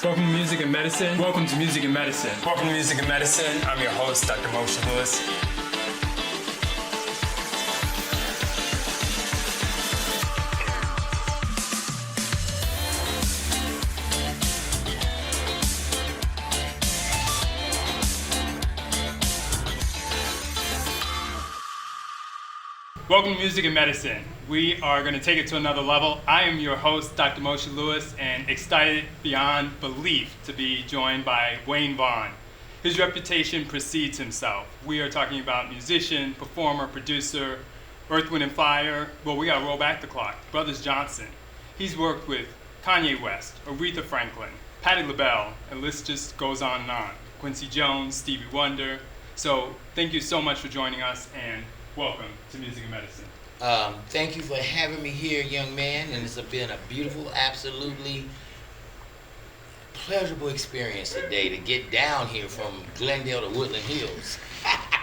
Welcome to Music and Medicine. Welcome to Music and Medicine. Welcome to Music and Medicine. I'm your host, Dr. Maurice White. Welcome to Music and Medicine. We are going to take it to another level. I am your host, Dr. Moshe Lewis, and excited beyond belief to be joined by Vaughn. His reputation precedes himself. We are talking about musician, performer, producer, Earth, Wind, and Fire. Well, we got to roll back the clock. Brothers Johnson. He's worked with Kanye West, Aretha Franklin, Patti LaBelle, and the list just goes on and on. Quincy Jones, Stevie Wonder. So thank you so much for joining us, and welcome to Music and Medicine. Thank you for having me here, young man, and it's been a beautiful, absolutely pleasurable experience today to get down here from Glendale to Woodland Hills.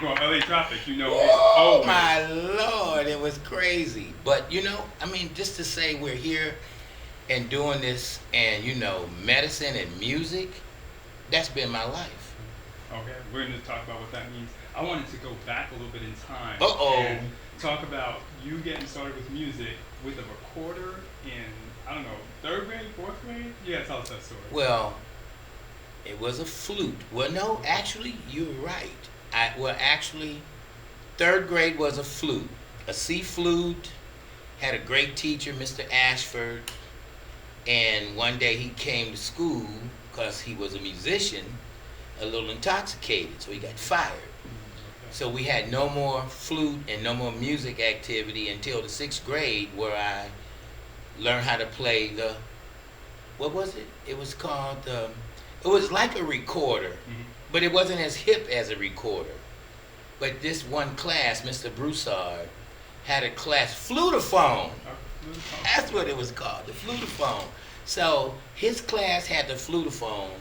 Well, LA traffic, you know. Oh my Lord, it was crazy. But just to say we're here and doing this, and medicine and music, that's been my life. Okay, we're going to talk about what that means. I wanted to go back a little bit in time and talk about you getting started with music with a recorder in, third grade, fourth grade? Yeah, tell us that story. Well, it was a flute. Well, no, actually, you're right. Third grade was a flute. A C flute, had a great teacher, Mr. Ashford, and one day he came to school because he was a musician, a little intoxicated, so he got fired. So we had no more flute and no more music activity until the 6th grade, where I learned how to play what was it? It was called it was like a recorder, but it wasn't as hip as a recorder. But this one class, Mr. Broussard, had a class, flutophone. That's what it was called, the flutophone. So his class had the flutophone,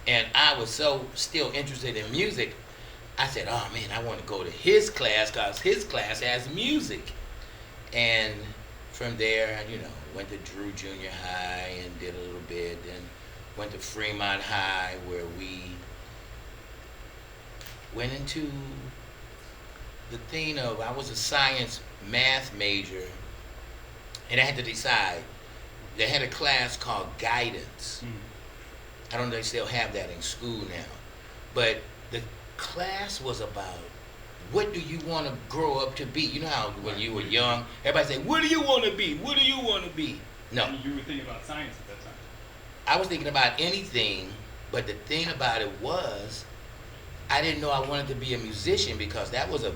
and I was so still interested in music, I said, oh man, I want to go to his class because his class has music. And from there, went to Drew Junior High and did a little bit. Then went to Fremont High, where we went into the thing of, I was a science math major, and I had to decide. They had a class called guidance. I don't know if they still have that in school now. But the class was about, what do you want to grow up to be? You know how when you were young, everybody say, what do you want to be? What do you want to be? No. And you were thinking about science at that time. I was thinking about anything, but the thing about it was, I didn't know I wanted to be a musician, because that was a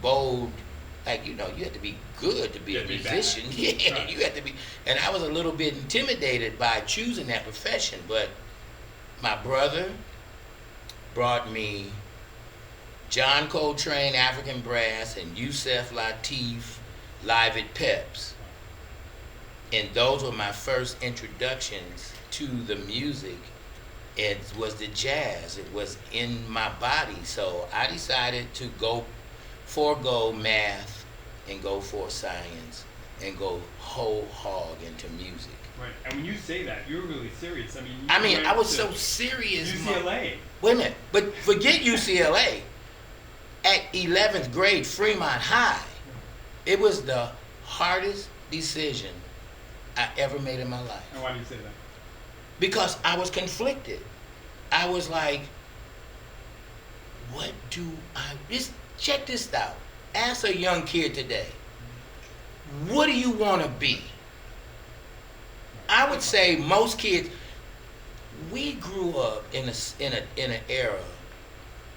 bold, you had to be good to be a musician. Yeah, right. You had to be, and I was a little bit intimidated by choosing that profession, but my brother brought me John Coltrane, African Brass, and Yusef Lateef live at Peps. And those were my first introductions to the music. It was the jazz. It was in my body. So I decided to forego math and go for science and go whole hog into music. Right, and when you say that, you're really serious. I was so serious. UCLA. Wait a minute, but forget UCLA. At 11th grade, Fremont High, it was the hardest decision I ever made in my life. And why do you say that? Because I was conflicted. I was like, check this out. Ask a young kid today, what do you want to be? I would say most kids, we grew up in an era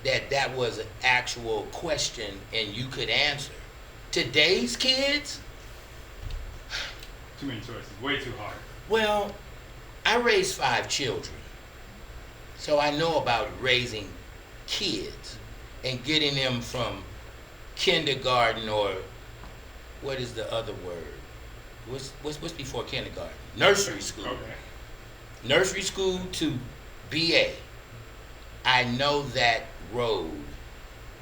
that was an actual question and you could answer. Today's kids, too many choices, way too hard. Well, I raised 5 children, so I know about raising kids and getting them from kindergarten, or what is the other word? What's before kindergarten? Nursery school. Okay. Nursery school to BA. I know that road.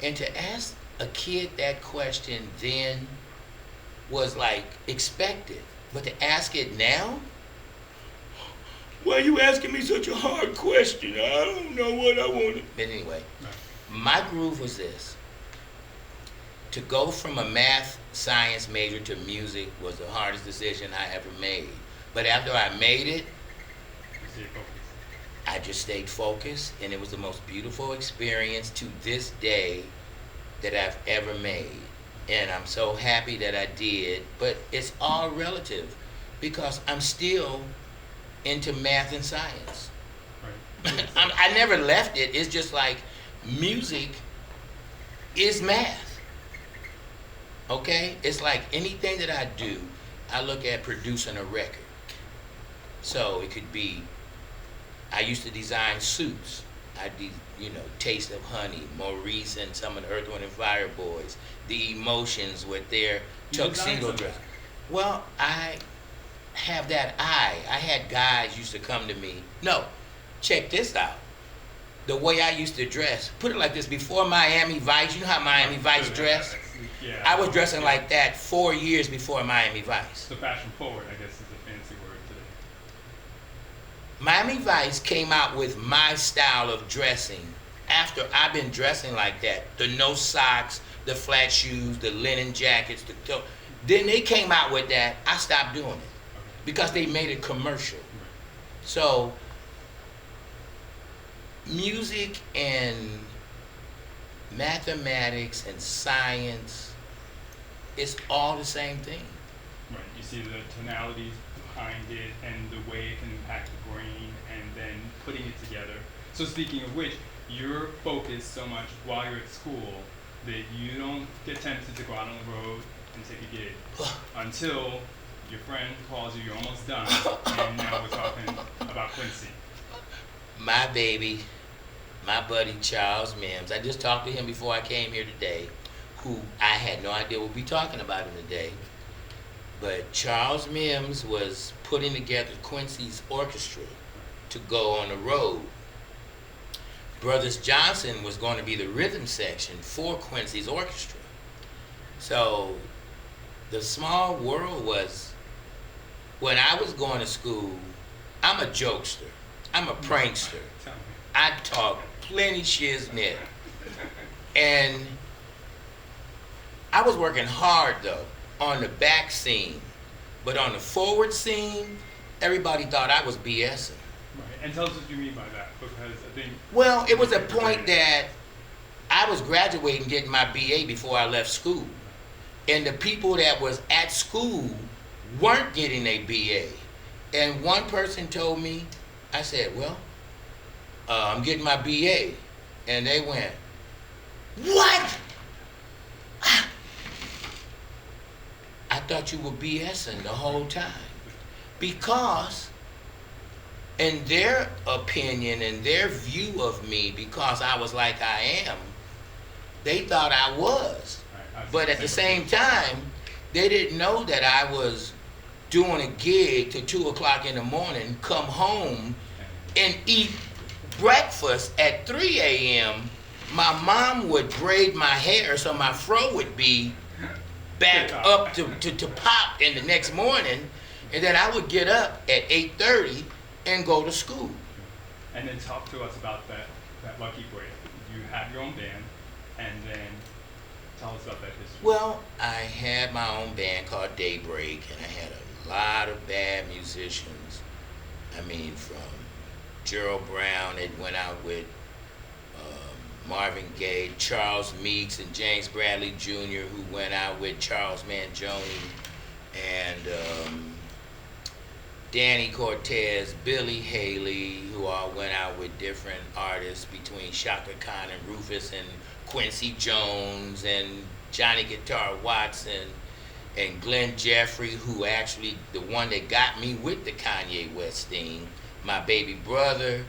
And to ask a kid that question then was like expected. But to ask it now, Why you asking me such a hard question? I don't know what I wanted. But anyway, my groove was this. To go from a math science major to music was the hardest decision I ever made. But after I made it, I just stayed focused, and it was the most beautiful experience to this day that I've ever made. And I'm so happy that I did, but it's all relative because I'm still into math and science. Right. I never left it. It's just like music is math. Okay? It's like anything that I do, I look at producing a record. So it could be, I used to design suits. I did, Taste of Honey, Maurice and some of the Earth, Wind and Fire boys, the Emotions with their tuxedo dress. Well, I have that eye. I had guys used to come to me. No, check this out. The way I used to dress, put it like this, before Miami Vice, you know how Miami Vice dressed? Yeah. I was dressing like that 4 years before Miami Vice. So fashion forward, I guess, is a fancy word today. Miami Vice came out with my style of dressing after I've been dressing like that. The no socks, the flat shoes, the linen jackets. Then they came out with that. I stopped doing it because they made it commercial. So music and mathematics and science, it's all the same thing. Right. You see the tonalities behind it and the way it can impact the brain and then putting it together. So speaking of which, you're focused so much while you're at school that you don't get tempted to go out on the road and take a gig until your friend calls you, you're almost done, and now we're talking about Quincy. My baby, my buddy Charles Mims, I just talked to him before I came here today, who I had no idea we'd be talking about him today. But Charles Mims was putting together Quincy's orchestra to go on the road. Brothers Johnson was going to be the rhythm section for Quincy's orchestra. So the small world was, when I was going to school, I'm a jokester. I'm a prankster. I talk plenty shiznit. And I was working hard though on the back scene. But on the forward scene, everybody thought I was BSing. Right. And tell us what you mean by that, because I think... Well, it was a point that I was graduating, getting my BA before I left school. And the people that was at school weren't getting a BA. And one person told me, I said, well, I'm getting my BA. And they went, what? I thought you were BSing the whole time. Because in their opinion and their view of me, because I was like I am, they thought I was. But at the same time, they didn't know that I was doing a gig till 2 o'clock in the morning, come home and eat breakfast at 3 a.m. My mom would braid my hair so my fro would be back up to pop in the next morning, and then I would get up at 8:30 and go to school. And then talk to us about that lucky break. You have your own band, and then tell us about that history. Well, I had my own band called Daybreak, and I had a lot of bad musicians. I mean, from Gerald Brown that went out with Marvin Gaye, Charles Meeks, and James Bradley Jr., who went out with Charles Mangione, and Danny Cortez, Billy Haley, who all went out with different artists between Shaka Khan and Rufus, and Quincy Jones, and Johnny Guitar Watson, and Glenn Jeffrey, who actually, the one that got me with the Kanye West thing, my baby brother,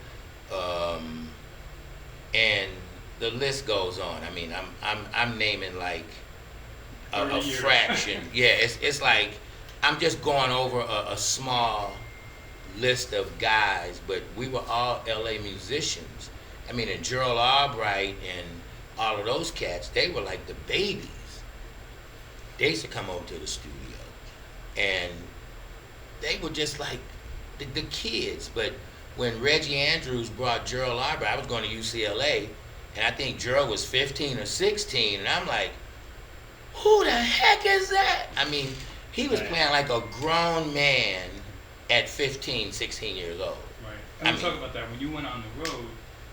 and the list goes on. I mean, I'm naming like a fraction. Yeah, it's like I'm just going over a small list of guys, but we were all LA musicians. I mean, and Gerald Albright and all of those cats, they were like the babies. They used to come over to the studio, and they were just like the kids. But when Reggie Andrews brought Gerald Arbor, I was going to UCLA, and I think Gerald was 15 or 16, and I'm like, who the heck is that? I mean, he was playing like a grown man at 15, 16 years old. Right. And we'll talk about that. When you went on the road,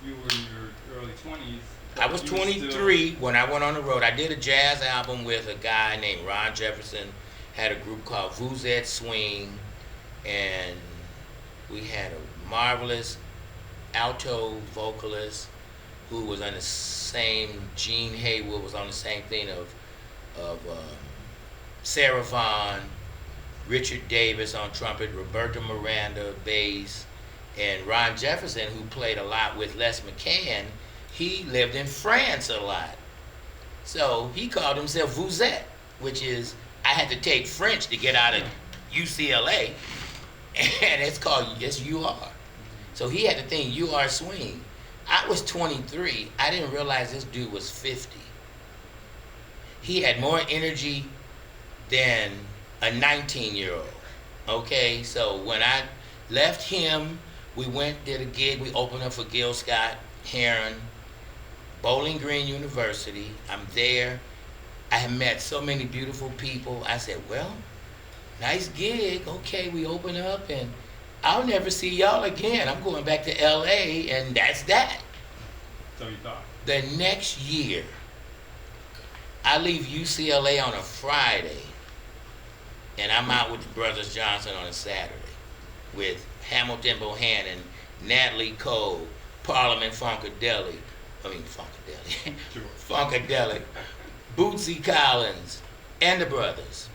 you were in your early 20s. I was 23 when I went on the road. I did a jazz album with a guy named Ron Jefferson, had a group called Vuzet Swing, and we had a marvelous alto vocalist who was on the same, Gene Haywood was on the same thing of Sarah Vaughn, Richard Davis on trumpet, Roberto Miranda bass, and Ron Jefferson, who played a lot with Les McCann. He lived in France a lot. So he called himself Vuzet, which is, I had to take French to get out of UCLA, and it's UR. So he had the thing, UR Swing. I was 23. I didn't realize this dude was 50. He had more energy than a 19-year-old. Okay, so when I left him, we did a gig. We opened up for Gil Scott Heron, Bowling Green University. I'm there. I have met so many beautiful people. I said, well, nice gig. Okay, we open up, and I'll never see y'all again. I'm going back to LA, and that's that. So you thought. The next year, I leave UCLA on a Friday, and I'm out with the Brothers Johnson on a Saturday with Hamilton Bohannon, Natalie Cole, Parliament Funkadelic, Bootsy Collins, and the Brothers.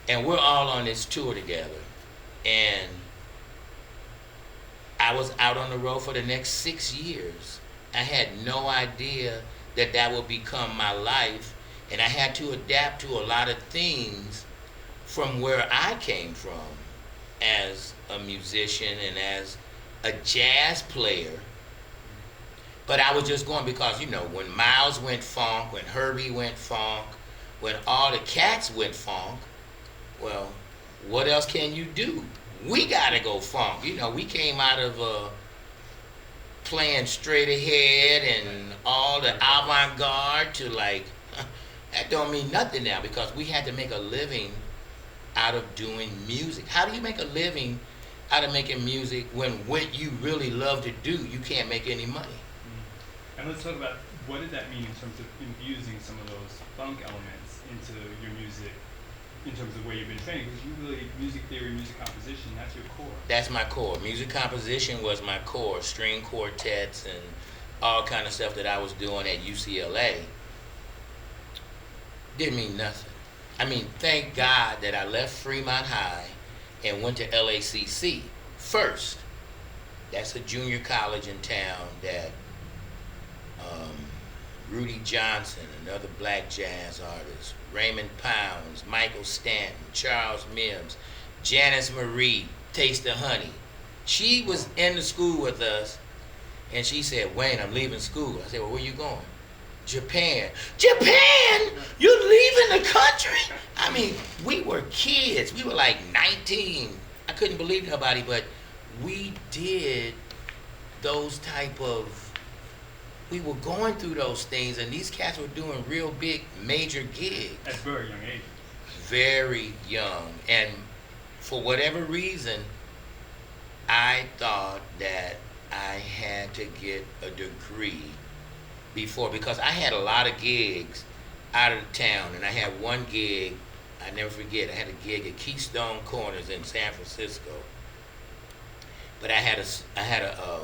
And we're all on this tour together. And I was out on the road for the next 6 years. I had no idea that that would become my life. And I had to adapt to a lot of things from where I came from as a musician and as a jazz player. But I was just going because, you know, when Miles went funk, when Herbie went funk, when all the cats went funk, well, what else can you do? We gotta go funk. You know, we came out of playing straight ahead and all the avant-garde to like, that don't mean nothing now because we had to make a living out of doing music. How do you make a living out of making music when what you really love to do, you can't make any money? And let's talk about what did that mean in terms of infusing some of those funk elements into your music, in terms of where you've been training, because you really, music theory, music composition, that's your core. That's my core. Music composition was my core, string quartets and all kind of stuff that I was doing at UCLA. Didn't mean nothing. I mean, thank God that I left Fremont High and went to LACC first. That's a junior college in town that Rudy Johnson, another black jazz artist, Raymond Pounds, Michael Stanton, Charles Mims, Janice Marie, Taste the Honey. She was in the school with us, and she said, Wayne, I'm leaving school. I said, well, where you going? Japan. Japan? You're leaving the country? I mean, we were kids. We were like 19. I couldn't believe nobody, but we did those type of, we were going through those things, and these cats were doing real big, major gigs. At very young age. Very young. And for whatever reason, I thought that I had to get a degree before, because I had a lot of gigs out of the town, and I had one gig, I never forget, I had a gig at Keystone Corners in San Francisco. But I had a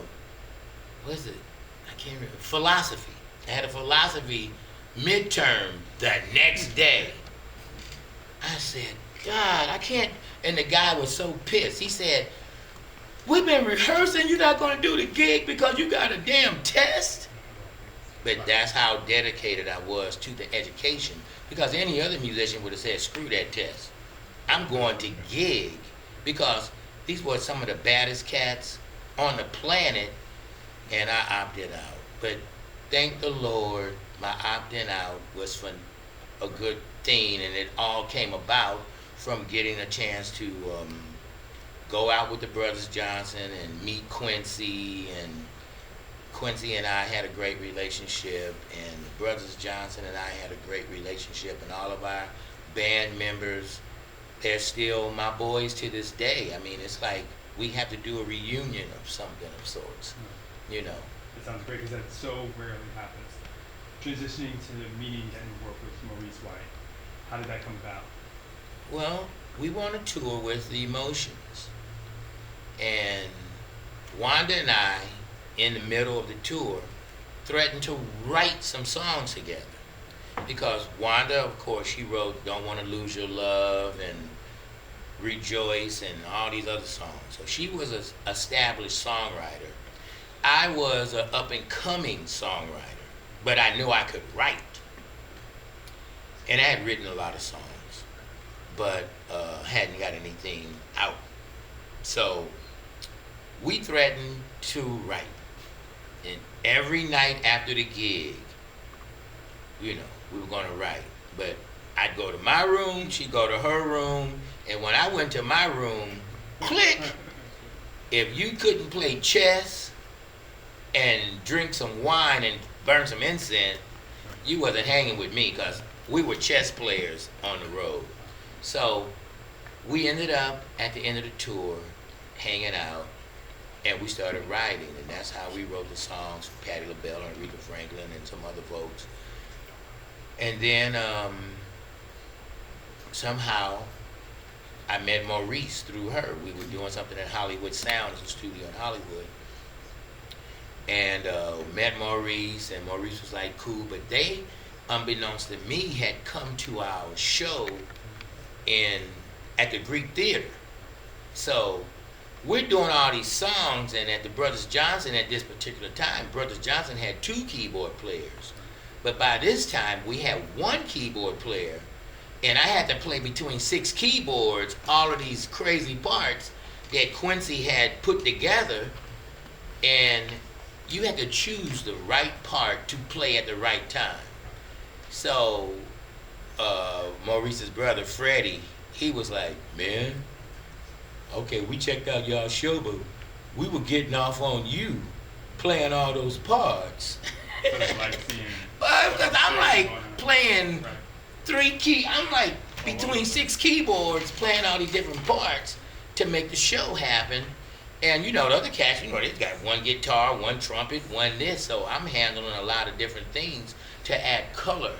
what is it? I can't remember. Philosophy. I had a philosophy midterm the next day. I said, God, I can't. And the guy was so pissed. He said, we've been rehearsing. You're not going to do the gig because you got a damn test? But that's how dedicated I was to the education. Because any other musician would have said, screw that test. I'm going to gig. Because these were some of the baddest cats on the planet, and I opted out. But thank the Lord, my opting out was for a good thing, and it all came about from getting a chance to go out with the Brothers Johnson and meet Quincy, and Quincy and I had a great relationship, and the Brothers Johnson and I had a great relationship, and all of our band members, they're still my boys to this day. I mean, it's like we have to do a reunion of something of sorts, you know. That sounds great because that so rarely happens. Transitioning to meeting and work with Maurice White, how did that come about? Well, we were on a tour with the Emotions, and Wanda and I, in the middle of the tour, threatened to write some songs together. Because Wanda, of course, she wrote Don't Want to Lose Your Love and Rejoice and all these other songs. So she was an established songwriter. I was an up-and-coming songwriter, but I knew I could write. And I had written a lot of songs, but hadn't got anything out. So we threatened to write. And every night after the gig, you know, we were going to write. But I'd go to my room, she'd go to her room, and when I went to my room, click, if you couldn't play chess and drink some wine and burn some incense, you wasn't hanging with me, because we were chess players on the road. So we ended up at the end of the tour hanging out, and we started writing, and that's how we wrote the songs for Patti LaBelle and Aretha Franklin and some other folks. And then somehow I met Maurice through her. We were doing something at Hollywood Sound, it's a studio in Hollywood. And met Maurice, and Maurice was like, cool, but they, unbeknownst to me, had come to our show at the Greek Theater. So we're doing all these songs, and at the Brothers Johnson at this particular time, Brothers Johnson had 2 keyboard players. But by this time, we had 1 keyboard player, and I had to play between 6 keyboards, all of these crazy parts that Quincy had put together, and you had to choose the right part to play at the right time. So Maurice's brother, Freddie, he was like, man, okay, we checked out y'all show, but we were getting off on you playing all those parts. So it's like seeing Because I'm like playing 3 I'm like between 6 keyboards playing all these different parts to make the show happen. And you know, the other cats, you know, they've got 1 guitar, 1 trumpet, 1 this, so I'm handling a lot of different things to add color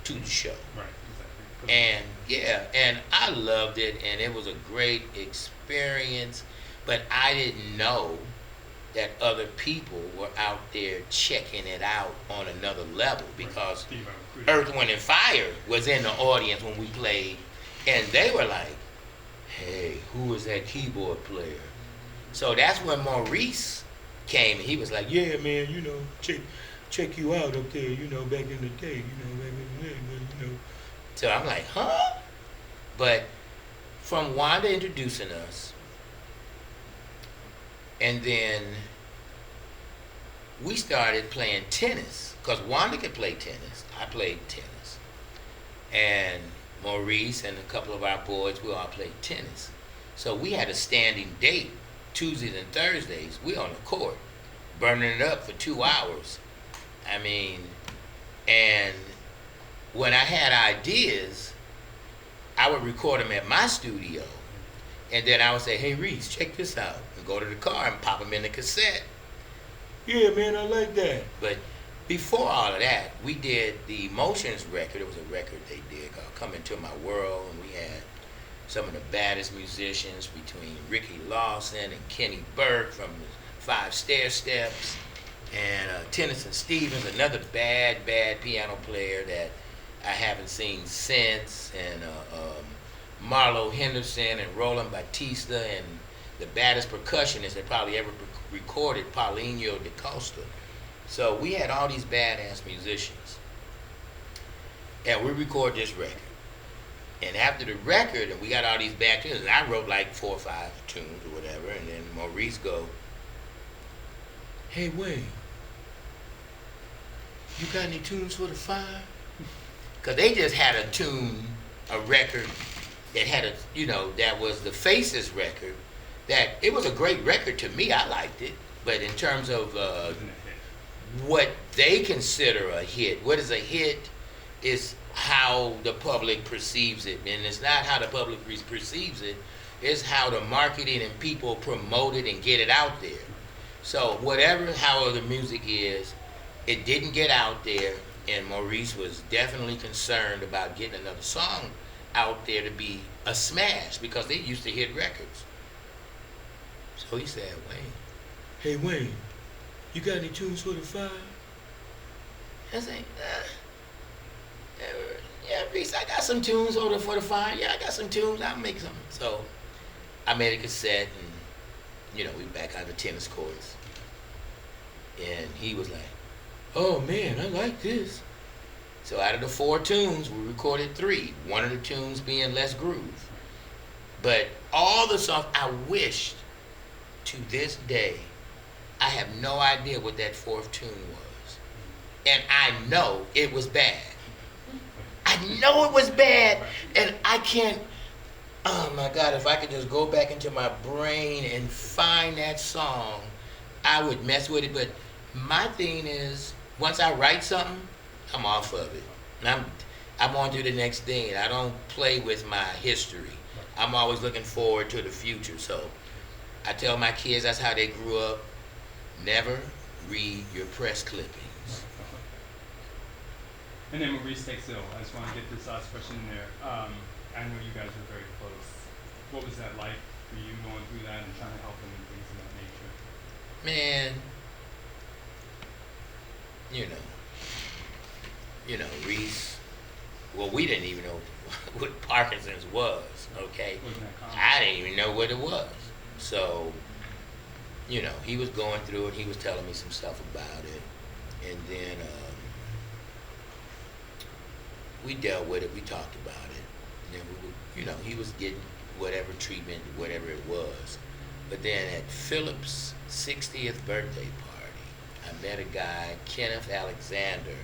to the show. Right, exactly. And yeah, and I loved it, and it was a great experience, but I didn't know that other people were out there checking it out on another level, because Earth, Wind, and Fire was in the audience when we played, and they were like, hey, who is that keyboard player? So that's when Maurice came, and he was like, yeah, man, you know, check you out up there, you know, back in the day, you know. So I'm like, huh? But from Wanda introducing us, and then we started playing tennis, because Wanda could play tennis. I played tennis. And Maurice and a couple of our boys, we all played tennis. So we had a standing date, Tuesdays and Thursdays. We on the court, burning it up for 2 hours. I mean, and when I had ideas, I would record them at my studio, and then I would say, hey, Reese, check this out, and go to the car and pop them in the cassette. Yeah, man, I like that. But before all of that, we did the Emotions record. It was a record they did called Come Into My World, and we had some of the baddest musicians between Ricky Lawson and Kenny Burke from the 5 Stair Steps, and Tennyson Stevens, another bad piano player that I haven't seen since, and Marlo Henderson and Roland Batista, and the baddest percussionist that probably ever recorded, Paulinho da Costa. So we had all these badass musicians, and we record this record. And after the record, and we got all these bad tunes, and I wrote like 4 or 5 tunes or whatever, and then Maurice go, hey, Wayne, you got any tunes for the Fire? Because they just had a tune, a record that had a, you know, that was the Faces record that it was a great record to me. I liked it, but in terms of Wasn't a hit. what they consider a hit, what is a hit is how the public perceives it, and it's not how the public perceives it. It's how the marketing and people promote it and get it out there. So whatever, however the music is, it didn't get out there, and Maurice was definitely concerned about getting another song out there to be a smash because they used to hit records. So he said, Wayne, hey Wayne, you got any tunes for the Fire? I said, yeah, Reese, I got some tunes for the Fire. Yeah, I got some tunes. I'll make some. So I made a cassette, and we back on the tennis courts, and he was like, "Oh man, I like this." So out of the 4 tunes, we recorded 3. One of the tunes being Let's Groove. But all the songs, I wished to this day, I have no idea what that 4th tune was, and I know it was bad. I know it was bad, and I can't. Oh my God, if I could just go back into my brain and find that song, I would mess with it. But my thing is, once I write something, I'm off of it. And I'm on to the next thing. I don't play with my history. I'm always looking forward to the future. So I tell my kids that's how they grew up. Never read your press clippings. And then Maurice takes ill. I just want to get this last question in there. I know you guys were very close. What was that like for you going through that and trying to help him and things of that nature? Man, Reese, well, we didn't even know what Parkinson's was, okay? Wasn't that common? I didn't even know what it was. So, he was going through it. He was telling me some stuff about it. And then we dealt with it. We talked about it. And then he was getting whatever treatment, whatever it was. But then at Philip's 60th birthday party, I met a guy, Kenneth Alexander,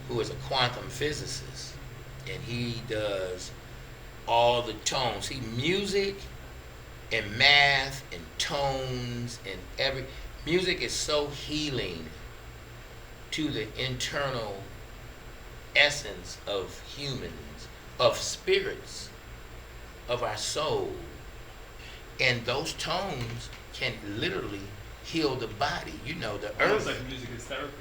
who is a quantum physicist. And he does all the tones. Music and math and tones and music is so healing to the internal essence of humans, of spirits, of our soul. And those tones can literally heal the body. The earth. It's like music is therapy.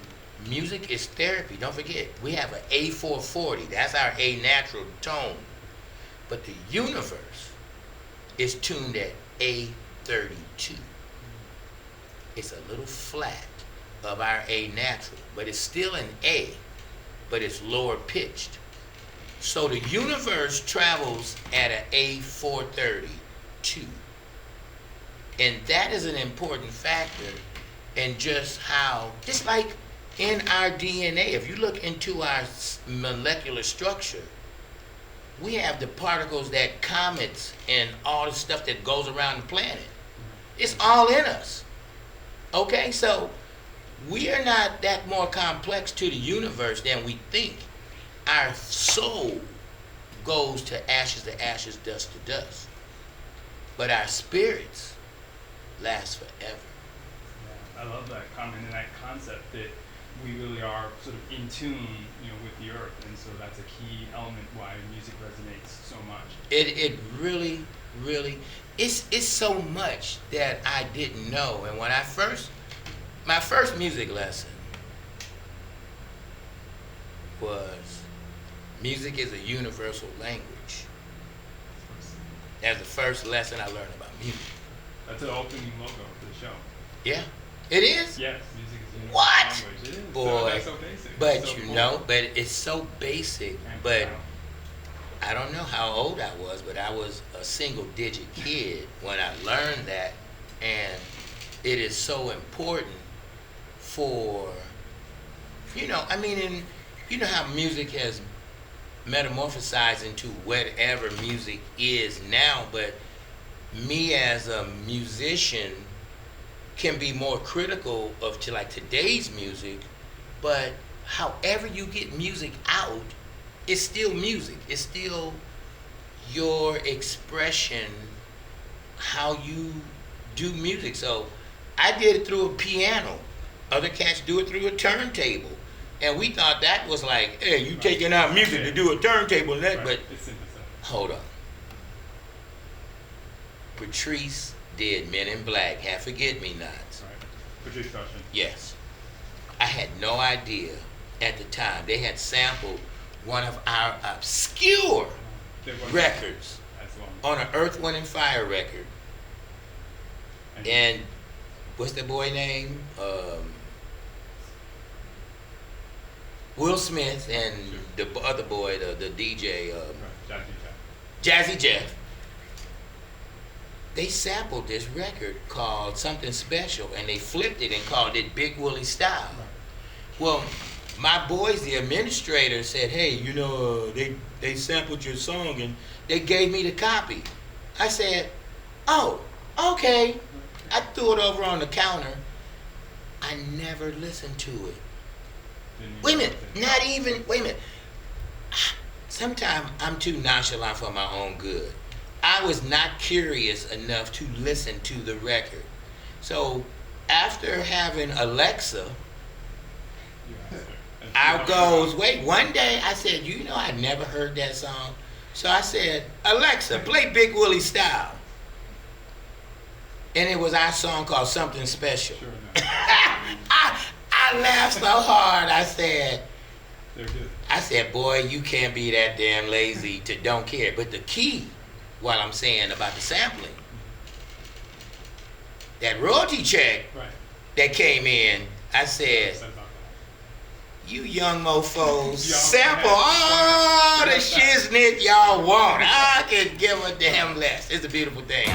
Music is therapy. Don't forget, we have an A440. That's our A natural tone. But the universe is tuned at A32. It's a little flat of our A natural, but it's still an A, but it's lower pitched. So the universe travels at an A432. And that is an important factor in just like in our DNA, if you look into our molecular structure, we have the particles that comets and all the stuff that goes around the planet. It's all in us. Okay, so we are not that more complex to the universe than we think. Our soul goes to ashes, dust to dust. But our spirits last forever. Yeah, I love that comment and that concept that we really are sort of in tune, with the earth, and so that's a key element why music resonates so much. It really, it's so much that I didn't know. And when my first music lesson was music is a universal language. That's the first lesson I learned about music. That's the opening logo for the show. Yeah, it is. Yes, music is a universal What? language. It is. Boy, That's so basic. but It's so cool. but it's so basic. And But profound. I don't know how old I was, but I was a single-digit kid when I learned that, and it is so important for, and how music has metamorphosized into whatever music is now, but me as a musician can be more critical of today's music, but however you get music out, it's still music. It's still your expression, how you do music. So I did it through a piano. Other cats do it through a turntable. And we thought that was like, hey, you taking out music to do a turntable and that, but hold on. Patrice did Men in Black, have Forget-Me-Nots. Right. Patrice Rushen. Yes. I had no idea at the time. They had sampled one of our obscure records on an Earth, Wind, and Fire record. And what's the boy name? Will Smith and the other boy, the DJ, Jazzy Jeff. They sampled this record called Something Special, and they flipped it and called it Big Willie Style. Well, my boys, the administrator, said, hey, you know, they sampled your song, and they gave me the copy. I said, oh, okay. I threw it over on the counter. I never listened to it. Wait a minute. Sometimes I'm too nonchalant for my own good. I was not curious enough to listen to the record. So after having Alexa, one day I said, you know, I never heard that song. So I said, Alexa, play Big Willie Style. And it was our song called Something Special. Sure I laughed so hard, I said, boy, you can't be that damn lazy to don't care. But the key, what I'm saying about the sampling, that royalty check that came in, I said, you young mofos, sample all the shiznit y'all want. I can give a damn less. It's a beautiful thing.